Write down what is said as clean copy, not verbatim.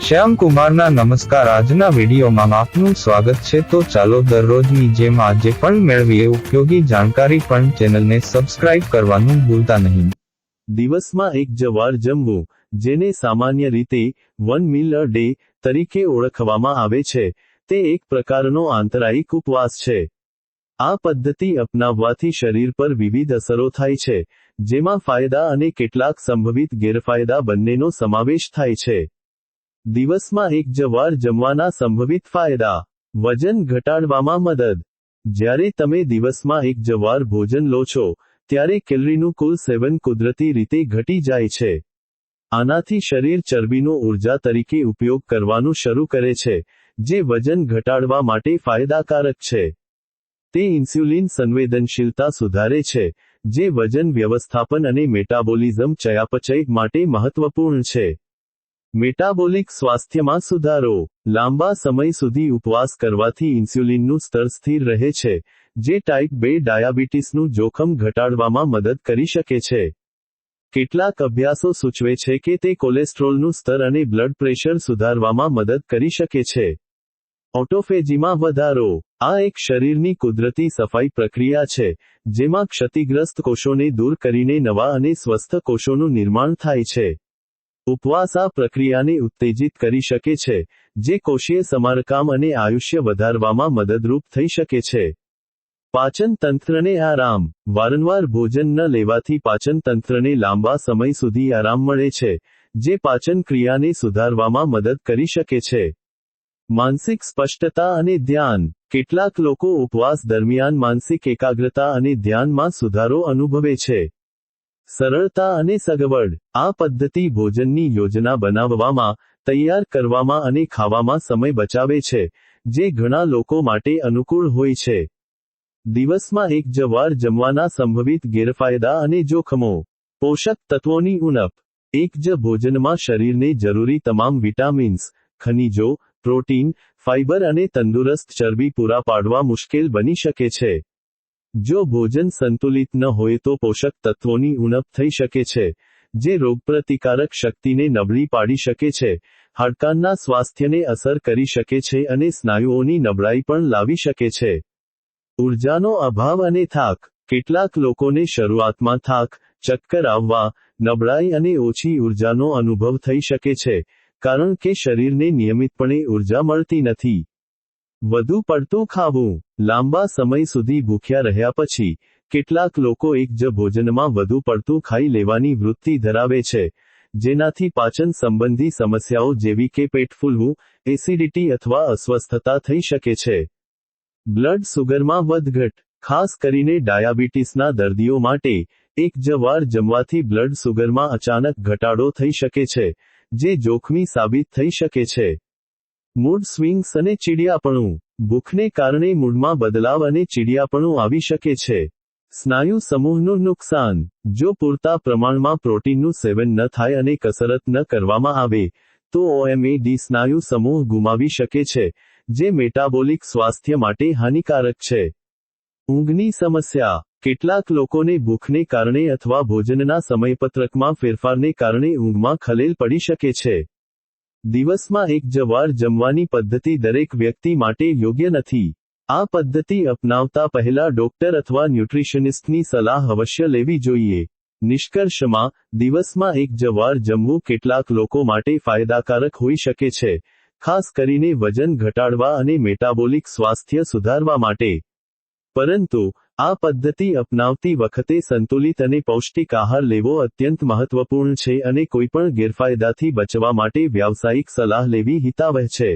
શ્યામ કુમારના નમસ્કાર. આજના વિડીયોમાં આપનું સ્વાગત છે. તો ચાલો દરરોજની જેમ આજે પણ મેળવીએ ઉપયોગી જાણકારી, પણ ચેનલને સબસ્ક્રાઇબ કરવાનું ભૂલતા નહીં. દિવસમાં એક જ વાર જમવું, જેને સામાન્ય રીતે 1 meal a day તરીકે ઓળખવામાં આવે છે, તે એક પ્રકારનો આંતરાયિક ઉપવાસ છે. આ પદ્ધતિ અપનાવવાથી શરીર પર વિવિધ અસરો થાય છે, જેમાં ફાયદા અને કેટલાક સંભવિત ગેરફાયદા બંનેનો સમાવેશ થાય છે. દિવસમાં એક જ વાર જમવાના સંભવિત ફાયદા. વજન ઘટાડવામાં મદદ. જ્યારે તમે દિવસમાં એક જ વાર ભોજન લો છો, ત્યારે કેલરીનું કુલ સેવન કુદરતી રીતે ઘટી જાય છે. આનાથી શરીર ચરબીનો ઊર્જા તરીકે ઉપયોગ કરવાનું શરૂ કરે છે, જે વજન ઘટાડવા માટે ફાયદાકારક છે. તે ઇન્સ્યુલિન સંવેદનશીલતા સુધારે છે, જે વજન વ્યવસ્થાપન અને મેટાબોલિઝમ ચયાપચય માટે મહત્વપૂર્ણ છે. મેટાબોલિક સ્વાસ્થ્યમાં સુધારો. લાંબા સમય સુધી ઉપવાસ કરવાથી ઇન્સ્યુલિનનું સ્તર સ્થિર રહે છે, જે ટાઈપ 2 ડાયાબિટીસનું જોખમ ઘટાડવામાં મદદ કરી શકે છે. કેટલાક અભ્યાસો સૂચવે છે કે તે કોલેસ્ટ્રોલનું સ્તર અને બ્લડ પ્રેશર સુધારવામાં મદદ કરી શકે છે. ઓટોફેજીમાં વધારો. આ એક શરીરની કુદરતી સફાઈ પ્રક્રિયા છે, જેમાં ક્ષતિગ્રસ્ત કોષોને દૂર કરીને નવા અને સ્વસ્થ કોષોનું નિર્માણ થાય છે. ઉપવાસ આ પ્રક્રિયાને ઉત્તેજિત કરી શકે છે, જે કોષીય સમારકામ અને આયુષ્ય વધારવામાં મદદરૂપ થઈ શકે છે. પાચન તંત્રને આરામ. વારંવાર ભોજન ન લેવાથી પાચન તંત્રને લાંબા સમય સુધી આરામ મળે છે, જે પાચન ક્રિયાને સુધારવામાં મદદ કરી શકે છે. માનસિક સ્પષ્ટતા અને ધ્યાન. કેટલાક લોકો ઉપવાસ દરમિયાન માનસિક એકાગ્રતા અને ધ્યાનમાં સુધારો અનુભવે છે. સરળતા અને સગવડ. આ પદ્ધતિ ભોજનની યોજના બનાવવામાં, તૈયાર કરવામાં અને ખાવામાં સમય બચાવે છે, જે ઘણા લોકો માટે અનુકૂળ હોય છે. દિવસમાં એક જ વાર જમવાના સંભવિત ગેરફાયદા અને જોખમો. પોષક તત્વોની ઉણપ. એક જ ભોજનમાં શરીરને જરૂરી તમામ વિટામિન્સ, ખનિજો, પ્રોટીન, ફાઇબર અને તંદુરસ્ત ચરબી પૂરા પાડવા મુશ્કેલ બની શકે છે. જો ભોજન સંતુલિત ન હોય તો પોષક તત્વોની ઉણપ થઈ શકે છે, જે રોગપ્રતિકારક શક્તિને નબળી પાડી શકે છે, હાડકાંના સ્વાસ્થ્યને અસર કરી શકે છે અને સ્નાયુઓની નબળાઈ પણ લાવી શકે છે. ઊર્જાનો અભાવ અને થાક. કેટલાક લોકોને શરૂઆતમાં થાક, ચક્કર આવવા, નબળાઈ અને ઓછી ઊર્જાનો અનુભવ થઈ શકે છે, કારણ કે શરીરને નિયમિતપણે ઊર્જા મળતી નથી. વધુ પડતું ખાવું. લાંબા સમય સુધી ભૂખ્યા રહ્યા પછી, કેટલાક લોકો એક જ ભોજનમાં વધુ પડતું ખાઈ લેવાની વૃત્તિ ધરાવે છે, જેનાથી પાચન સંબંધી સમસ્યાઓ જેવી કે પેટ ફૂલવું, એસિડિટી અથવા અસ્વસ્થતા થઈ શકે છે. બ્લડ સુગરમાં વધઘટ. ખાસ કરીને ડાયાબિટીસના દર્દીઓ માટે, એક જ વાર જમવાથી બ્લડ સુગરમાં અચાનક ઘટાડો થઈ શકે છે, જે જોખમી સાબિત થઈ શકે છે. મૂડ સ્વિંગ્સ અને ચીડિયાપણું. ભૂખને કારણે મૂડમાં બદલાવ અને ચીડિયાપણું આવી શકે છે. સ્નાયુ સમૂહનું નુકસાન. જો પૂરતા પ્રમાણમાં પ્રોટીનનું સેવન ન થાય અને કસરત ન કરવામાં આવે, તો OMAD સ્નાયુ સમૂહ ગુમાવી શકે છે, જે મેટાબોલિક સ્વાસ્થ્ય માટે હાનિકારક છે. ઊંઘની સમસ્યા. કેટલાક લોકોને ભૂખને કારણે અથવા ભોજનના સમયપત્રકમાં ફેરફારને કારણે ઊંઘમાં ખલેલ પડી શકે છે. દિવસમાં એક જ વાર જમવાની પદ્ધતિ દરેક વ્યક્તિ માટે યોગ્ય નથી. આ પદ્ધતિ અપનાવતા પહેલા ડોક્ટર અથવા ન્યુટ્રિશનિસ્ટની સલાહ અવશ્ય લેવી જોઈએ. નિષ્કર્ષમાં, દિવસમાં એક જ વાર જમવું કેટલાક લોકો માટે ફાયદાકારક હોઈ શકે છે, ખાસ કરીને વજન ઘટાડવા અને મેટાબોલિક સ્વાસ્થ્ય સુધારવા માટે. પરંતુ, આ પદ્ધતિ અપનાવતી વખતે સંતુલિત અને પૌષ્ટિક આહાર લેવો અત્યંત મહત્વપૂર્ણ છે અને કોઈપણ ગેરફાયદાથી બચવા માટે વ્યાવસાયિક સલાહ લેવી હિતાવહ છે.